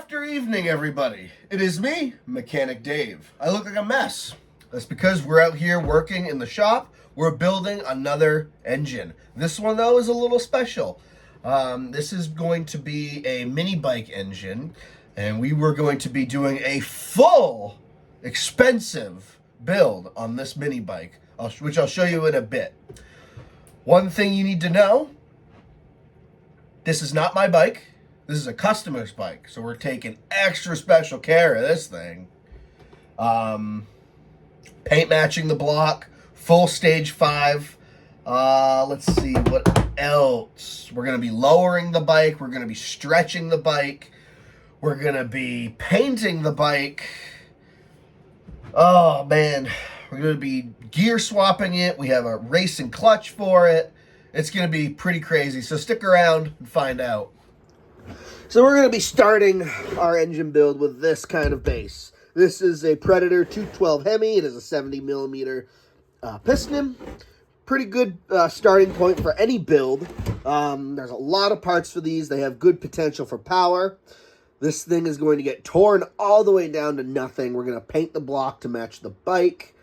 After evening, everybody. It is me, Mechanic Dave. I look like a mess. That's because we're out here working in the shop. We're building another engine. This one, though, is a little special. This is going to be a mini bike engine, and we were going to be doing a full, expensive build on this mini bike, which I'll show you in a bit. One thing you need to know, this is not my bike. This is a customer's bike, so we're taking extra special care of this thing. Paint matching the block, full stage 5. Let's see, what else? We're going to be lowering the bike. We're going to be stretching the bike. We're going to be painting the bike. Oh, man. We're going to be gear swapping it. We have a racing clutch for it. It's going to be pretty crazy, so stick around and find out. So we're going to be starting our engine build with this kind of base. This is a Predator 212 Hemi. It is a 70 millimeter piston. Pretty good starting point for any build. There's a lot of parts for these. They have good potential for power. This thing is going to get torn all the way down to nothing. We're going to paint the block to match the bike.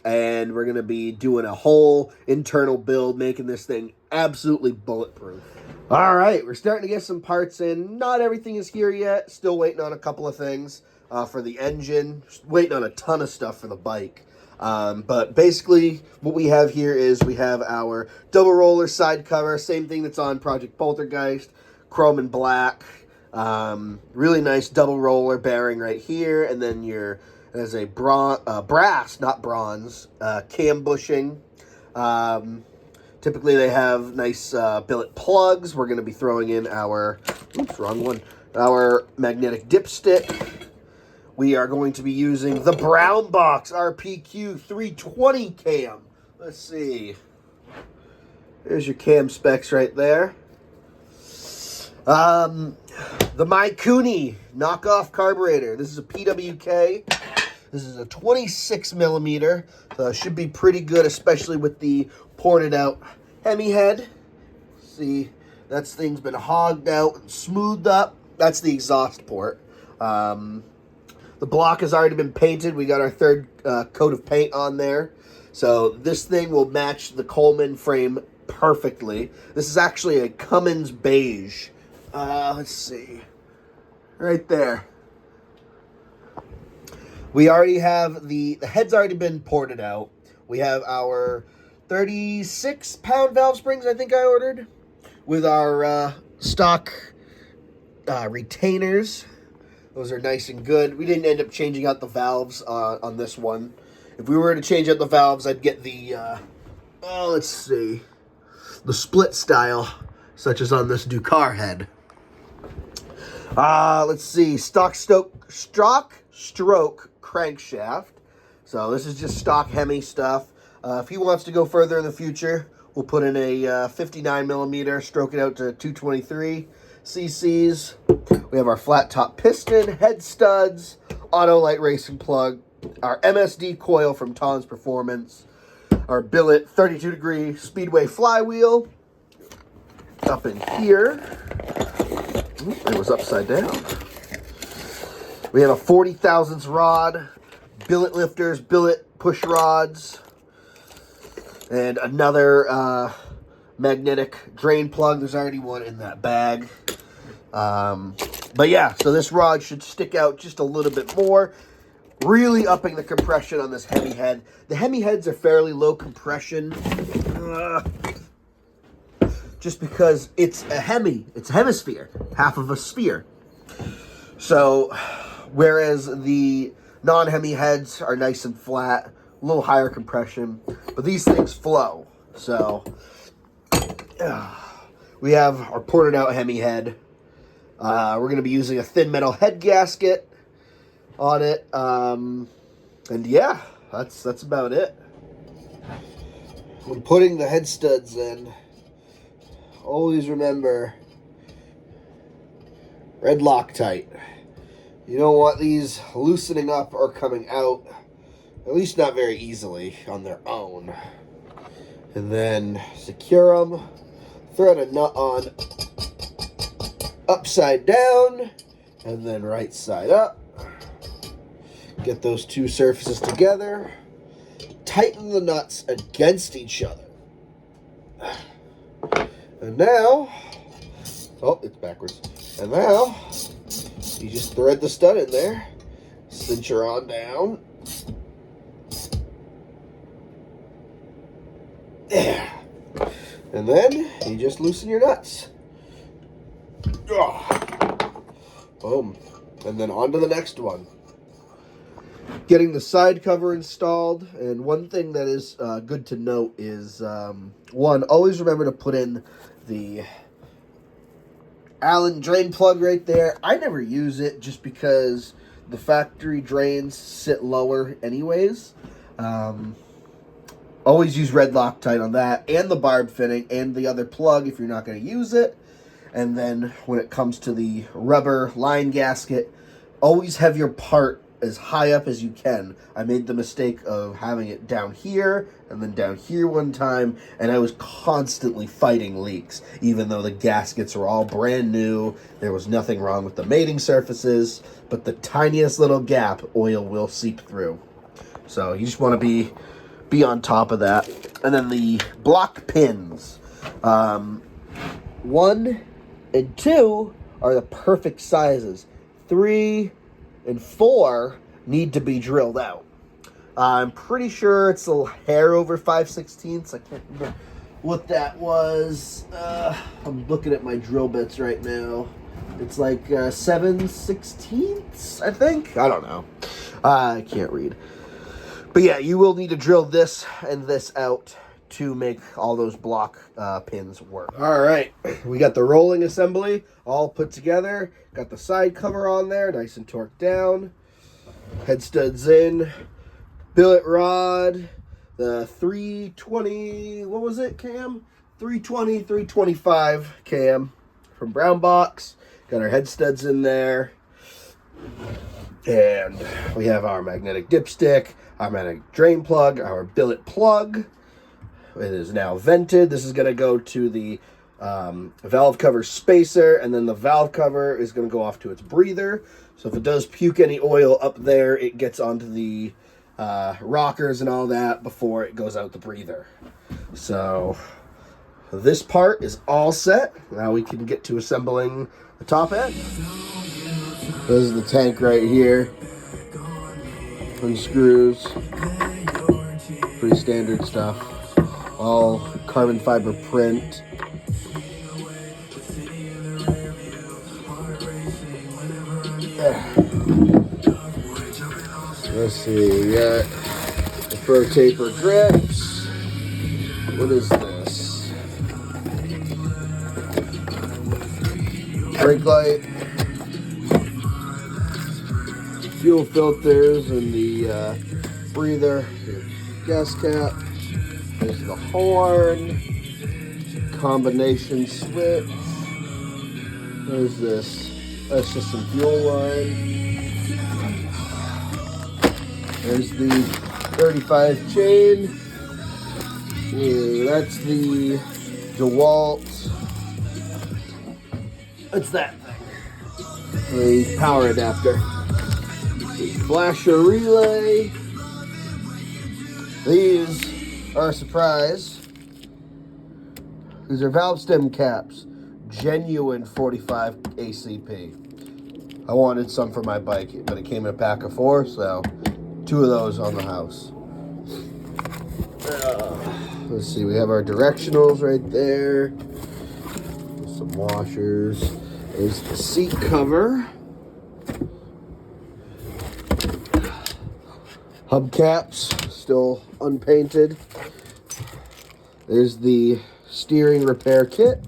And we're going to be doing a whole internal build, making this thing absolutely bulletproof. All right, we're starting to get some parts in. Not everything is here yet. Still waiting on a couple of things for the engine. Just waiting on a ton of stuff for the bike. But basically, what we have here is we have our double roller side cover. Same thing that's on Project Poltergeist. Chrome and black. Really nice double roller bearing right here. And then there's a brass, not bronze, cam bushing. Typically, they have nice billet plugs. We're going to be throwing in our, our magnetic dipstick. We are going to be using the Brown Box RPQ 320 cam. Let's see. There's your cam specs right there. The Maikuni knockoff carburetor. This is a PWK. This is a 26 millimeter, so it should be pretty good, especially with the ported out Hemi head. See, that thing's been hogged out and smoothed up. That's the exhaust port. The block has already been painted. We got our third coat of paint on there. So this thing will match the Coleman frame perfectly. This is actually a Cummins beige. Let's see. Right there. We already have the head's already been ported out. We have our 36-pound valve springs, I think I ordered, with our stock retainers. Those are nice and good. We didn't end up changing out the valves on this one. If we were to change out the valves, I'd get the, let's see, the split style, such as on this Ducar head. Let's see, stock stroke crankshaft. So this is just stock Hemi stuff. If he wants to go further in the future, we'll put in a 59 millimeter, stroke it out to 223 cc's. We have our flat top piston, head studs, auto light racing plug, our MSD coil from Tom's Performance, our billet 32 degree speedway flywheel. Up in here, it was upside down. We have a 40 thousandths rod, billet lifters, billet push rods, and another magnetic drain plug. There's already one in that bag. But yeah, so this rod should stick out just a little bit more, really upping the compression on this Hemi head. The Hemi heads are fairly low compression, just because it's a Hemi. It's a hemisphere, half of a sphere. So whereas the non-Hemi heads are nice and flat, a little higher compression, but these things flow. So we have our ported out Hemi head. We're going to be using a thin metal head gasket on it. And yeah, that's about it. When putting the head studs in, always remember, red Loctite. You don't want these loosening up or coming out, at least not very easily on their own. And then secure them, thread a nut on upside down, And then right side up. Get those two surfaces together. Tighten the nuts against each other. And now, oh, it's backwards. And now, you just thread the stud in there. Cinch her on down. There. And then, you just loosen your nuts. Boom. And then on to the next one. Getting the side cover installed, and one thing that is good to note is, one, always remember to put in the Allen drain plug right there. I never use it just because the factory drains sit lower anyways. Always use red Loctite on that, and the barb fitting, and the other plug if you're not going to use it. And then when it comes to the rubber line gasket, always have your part as high up as you can. I made the mistake of having it down here and then down here one time, and I was constantly fighting leaks. Even though the gaskets were all brand new, there was nothing wrong with the mating surfaces, but the tiniest little gap, oil will seep through. So you just want to be on top of that. And then the block pins. 1 and 2 are the perfect sizes. 3 and 4 need to be drilled out. I'm pretty sure it's a hair over 5/16. I can't remember what that was. I'm looking at my drill bits right now. It's like 7/16, I think. I don't know. I can't read. But yeah, you will need to drill this and this out to make all those block pins work. All right, we got the rolling assembly all put together. Got the side cover on there, nice and torqued down. Head studs in. Billet rod. The 320, what was it, Cam? 320, 325 Cam from Brown Box. Got our head studs in there. And we have our magnetic dipstick, our magnetic drain plug, our billet plug. It is now vented. This is going to go to the valve cover spacer, and then the valve cover is going to go off to its breather. So if it does puke any oil up there, it gets onto the rockers and all that before it goes out the breather. So this part is all set. Now we can get to assembling the top end. This is the tank right here. Unscrews. Pretty standard stuff. All carbon fiber print. Let's see, we got the Pro Taper grips. What is this? Brake light. Fuel filters and the breather. Gas cap. There's the horn. Combination switch. What is this? That's just some fuel line. There's the 35 chain. Yeah, that's the DeWalt. What's that thing? The power adapter. The flasher relay. These are a surprise. These are valve stem caps. Genuine 45 ACP. I wanted some for my bike, but it came in a pack of 4, so 2 of those on the house. Let's see, we have our directionals right there. Some washers. There's the seat cover. Hubcaps, still unpainted. There's the steering repair kit.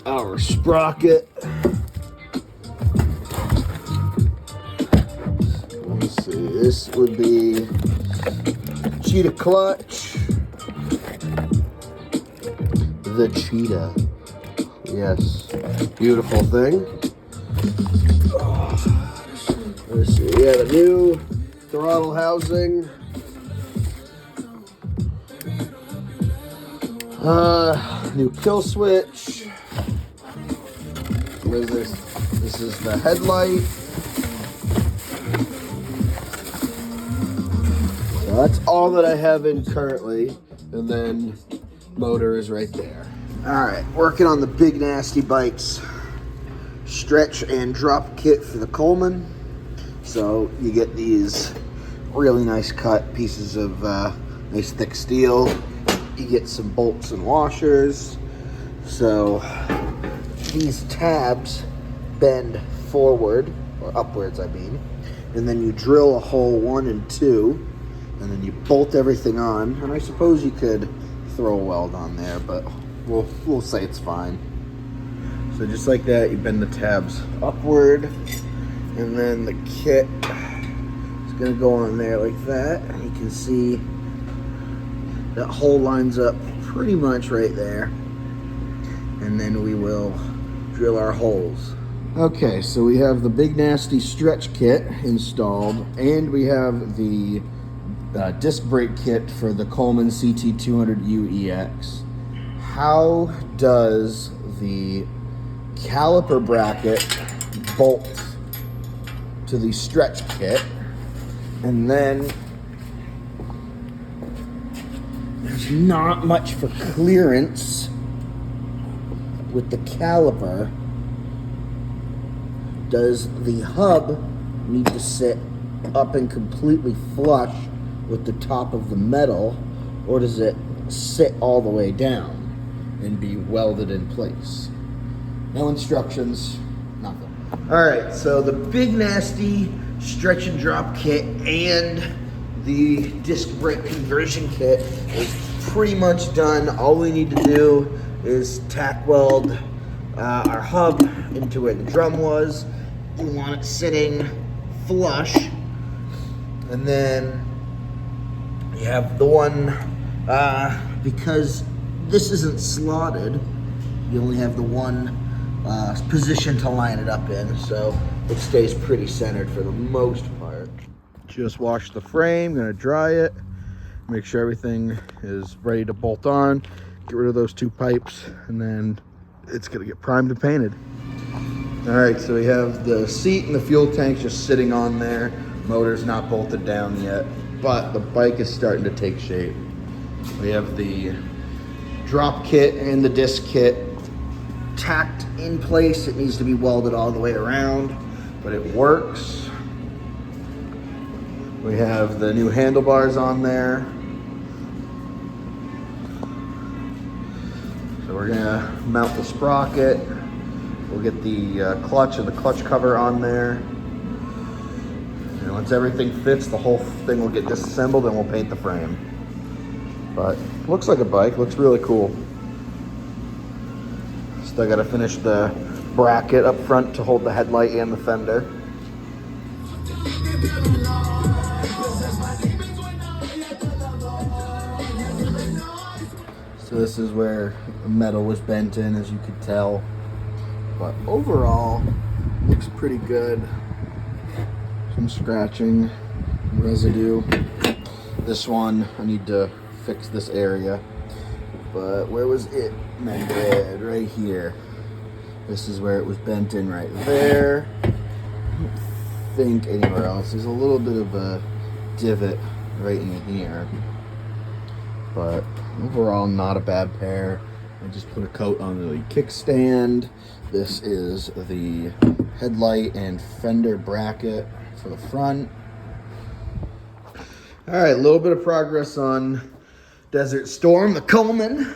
Our sprocket. Let's see, this would be cheetah clutch. The cheetah. Yes, beautiful thing. Let's see, we had a new throttle housing. New kill switch. What is this? This is the headlight. So that's all that I have in currently. And then motor is right there. All right, working on the Big Nasty Bikes stretch and drop kit for the Coleman. So you get these really nice cut pieces of nice thick steel. You get some bolts and washers. So these tabs bend forward, or upwards I mean, and then you drill a hole 1 and 2, and then you bolt everything on. And I suppose you could throw a weld on there, but we'll say it's fine. So just like that, you bend the tabs upward, and then the kit is gonna go on there like that. And you can see that hole lines up pretty much right there. And then we will drill our holes. Okay, so we have the Big Nasty stretch kit installed, and we have the disc brake kit for the Coleman CT200U EX. How does the caliper bracket bolt to the stretch kit? And then there's not much for clearance with the caliper. Does the hub need to sit up and completely flush with the top of the metal, or does it sit all the way down and be welded in place? No instructions, nothing. All right, so the Big Nasty stretch and drop kit and the disc brake conversion kit is pretty much done. All we need to do is tack weld our hub into where the drum was. We want it sitting flush, and then you have the one, because this isn't slotted, you only have the one position to line it up in, so it stays pretty centered for the most part. Just wash the frame, gonna dry it, make sure everything is ready to bolt on, get rid of those 2 pipes, and then it's gonna get primed and painted. All right, so we have the seat and the fuel tank just sitting on there. Motor's not bolted down yet, but the bike is starting to take shape. We have the drop kit and the disc kit tacked in place. It needs to be welded all the way around, but it works. We have the new handlebars on there. So we're gonna mount the sprocket. We'll get the clutch and the clutch cover on there. And once everything fits, the whole thing will get disassembled and we'll paint the frame. But looks like a bike, looks really cool. Still gotta finish the bracket up front to hold the headlight and the fender. So this is where the metal was bent in, as you could tell. But overall, looks pretty good. Some scratching, residue. This one, I need to fix this area. But where was it mended? Right here. This is where it was bent in right there. I don't think anywhere else. There's a little bit of a divot right in here. But overall, not a bad pair. I just put a coat on the kickstand. This is the headlight and fender bracket for the front. All right, a little bit of progress on Desert Storm, the Coleman.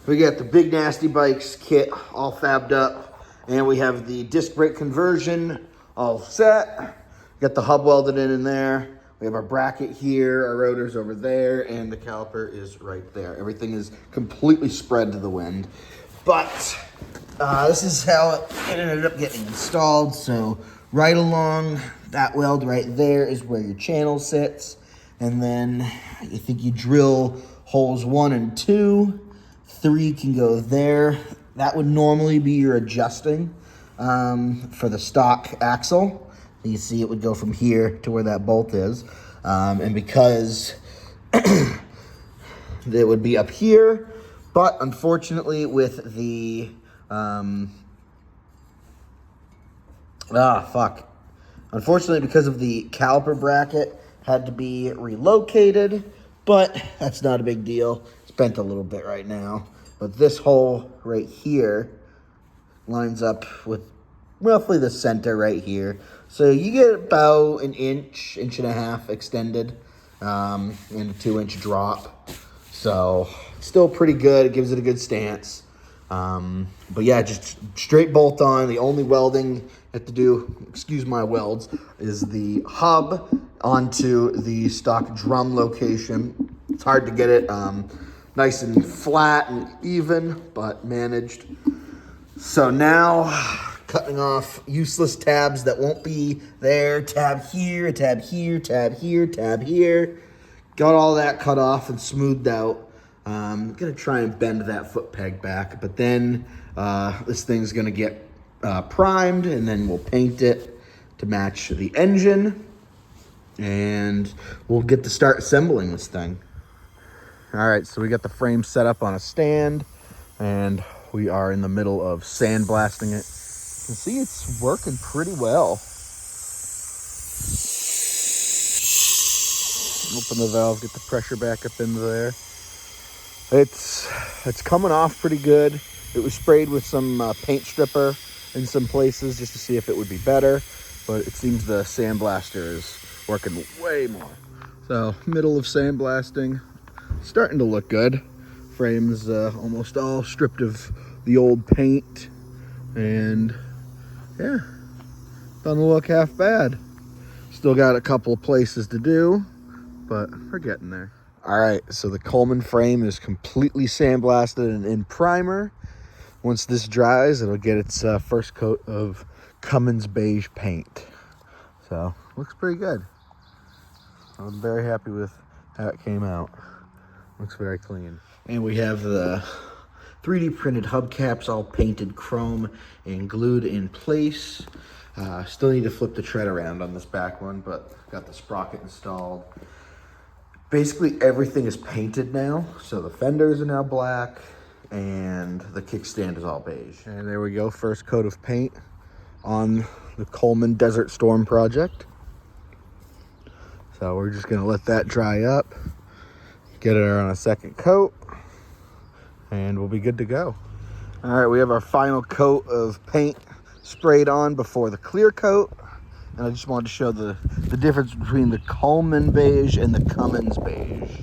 We got the Big Nasty Bikes kit all fabbed up, and we have the disc brake conversion all set. Got the hub welded in there. We have our bracket here, our rotor's over there, and the caliper is right there. Everything is completely spread to the wind. But this is how it ended up getting installed. So right along that weld right there is where your channel sits. And then I think you drill holes 1 and 2. 3 can go there. That would normally be your adjusting for the stock axle. You see it would go from here to where that bolt is. And because it would be up here, but unfortunately with the Ah, fuck. Unfortunately, because of the caliper bracket, had to be relocated, but that's not a big deal. It's bent a little bit right now. But this hole right here lines up with roughly the center right here. So you get about an inch, inch and a half extended, and a 2-inch drop. So still pretty good. It gives it a good stance. But yeah, just straight bolt on. The only welding you have to do, excuse my welds, is the hub onto the stock drum location. It's hard to get it nice and flat and even, but managed. So now, cutting off useless tabs that won't be there. Tab here, tab here, tab here, tab here. Got all that cut off and smoothed out. I'm gonna try and bend that foot peg back, but then this thing's gonna get primed, and then we'll paint it to match the engine, and we'll get to start assembling this thing. All right, so we got the frame set up on a stand, and we are in the middle of sandblasting it. You can see it's working pretty well. Open the valve, get the pressure back up into there. It's coming off pretty good. It was sprayed with some paint stripper in some places just to see if it would be better, but it seems the sandblaster is working way more. So middle of sandblasting, starting to look good. Frame's almost all stripped of the old paint, and yeah, doesn't look half bad. Still got a couple of places to do, but we're getting there. All right, so the Coleman frame is completely sandblasted and in primer. Once this dries, it'll get its first coat of Cummins beige paint. So looks pretty good. I'm very happy with how it came out. Looks very clean. And we have the 3D printed hubcaps all painted chrome and glued in place. Still need to flip the tread around on this back one, but got the sprocket installed. Basically everything is painted now. So the fenders are now black and the kickstand is all beige. And there we go, first coat of paint on the Coleman Desert Storm project. So we're just gonna let that dry up, get it on a second coat, and we'll be good to go. All right, we have our final coat of paint sprayed on before the clear coat. And I just wanted to show the difference between the Coleman beige and the Cummins beige.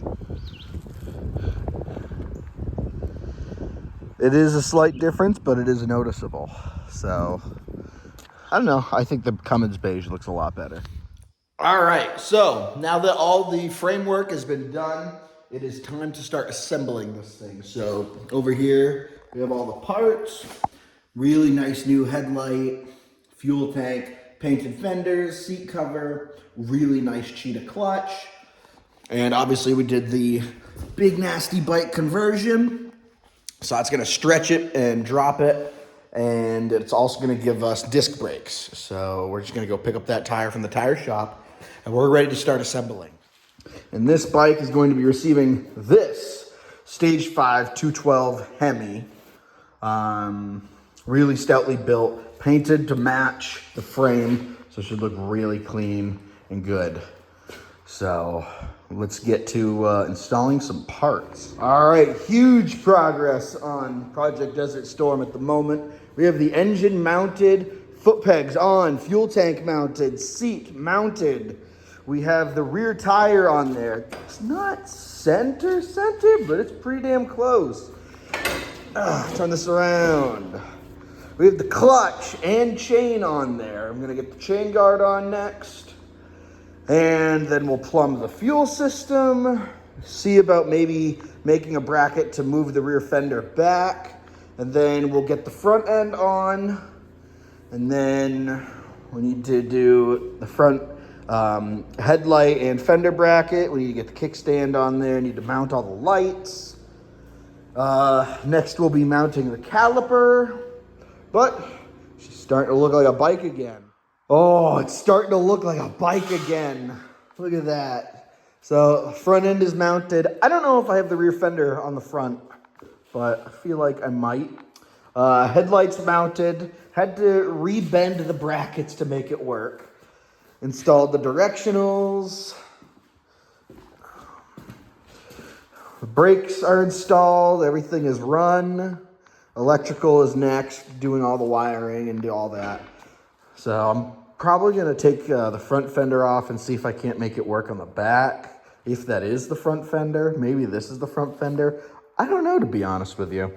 It is a slight difference, but it is noticeable. So, I don't know. I think the Cummins beige looks a lot better. All right, so now that all the framework has been done, it is time to start assembling this thing. So over here, we have all the parts. Really nice new headlight, fuel tank, painted fenders, seat cover, really nice cheetah clutch. And obviously we did the big nasty bike conversion. So that's gonna stretch it and drop it. And it's also gonna give us disc brakes. So we're just gonna go pick up that tire from the tire shop and we're ready to start assembling. And this bike is going to be receiving this Stage 5 212 Hemi. Really stoutly built, painted to match the frame, so it should look really clean and good. So let's get to installing some parts. All right, huge progress on Project Desert Storm at the moment. We have the engine mounted, foot pegs on, fuel tank mounted, seat mounted. We have the rear tire on there. It's not center, but it's pretty damn close. Turn this around. We have the clutch and chain on there. I'm gonna get the chain guard on next. And then we'll plumb the fuel system, see about maybe making a bracket to move the rear fender back. And then we'll get the front end on. And then we need to do the front headlight and fender bracket. We need to get the kickstand on there. Need to mount all the lights. Next we'll be mounting the caliper. But she's starting to look like a bike again. Oh, it's starting to look like a bike again. Look at that. So front end is mounted. I don't know if I have the rear fender on the front, but I feel like I might. Headlights mounted. Had to re-bend the brackets to make it work. Installed the directionals. The brakes are installed. Everything is run. Electrical is next, doing all the wiring and do all that. So I'm probably going to take the front fender off and see if I can't make it work on the back. If that is the front fender. Maybe this is the front fender. I don't know, to be honest with you.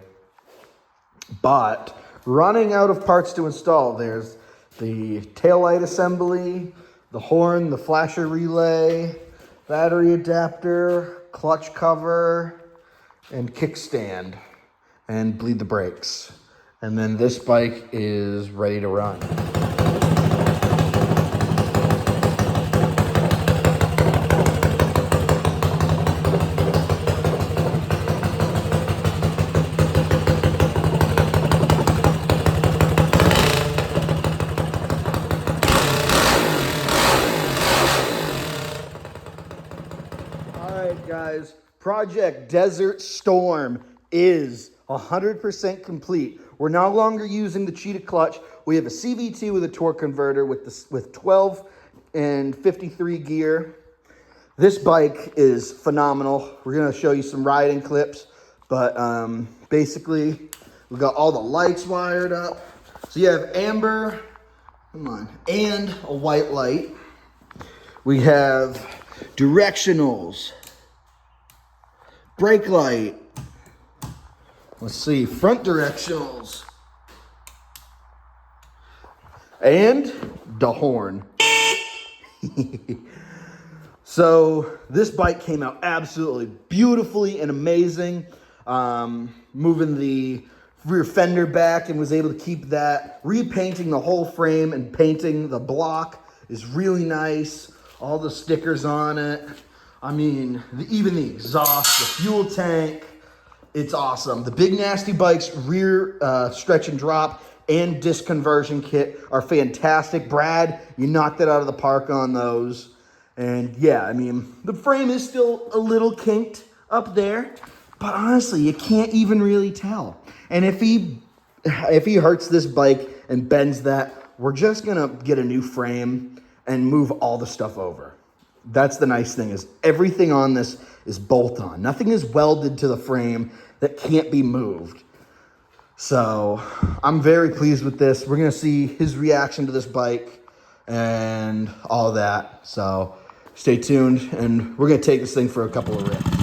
But running out of parts to install. There's the taillight assembly, the horn, the flasher relay, battery adapter, clutch cover, and kickstand, and bleed the brakes. And then this bike is ready to run. Guys, Project Desert Storm is 100% complete. We're no longer using the Cheetah clutch. We have a CVT with a torque converter with 12 and 53 gear. This bike is phenomenal. We're going to show you some riding clips, but basically we've got all the lights wired up. So you have amber, come on, and a white light. We have directionals, brake light. Let's see, front directionals. And the horn. So this bike came out absolutely beautifully and amazing. Moving the rear fender back and was able to keep that. Repainting the whole frame and painting the block is really nice. All the stickers on it. I mean, even the exhaust, the fuel tank, it's awesome. The Big Nasty Bikes rear stretch and drop and disc conversion kit are fantastic. Brad, you knocked it out of the park on those. And yeah, I mean, the frame is still a little kinked up there, but honestly, you can't even really tell. And if he hurts this bike and bends that, we're just gonna get a new frame and move all the stuff over. That's the nice thing, is everything on this is bolt-on. Nothing is welded to the frame that can't be moved. So I'm very pleased with this. We're gonna see his reaction to this bike and all that. So stay tuned, and we're gonna take this thing for a couple of rips.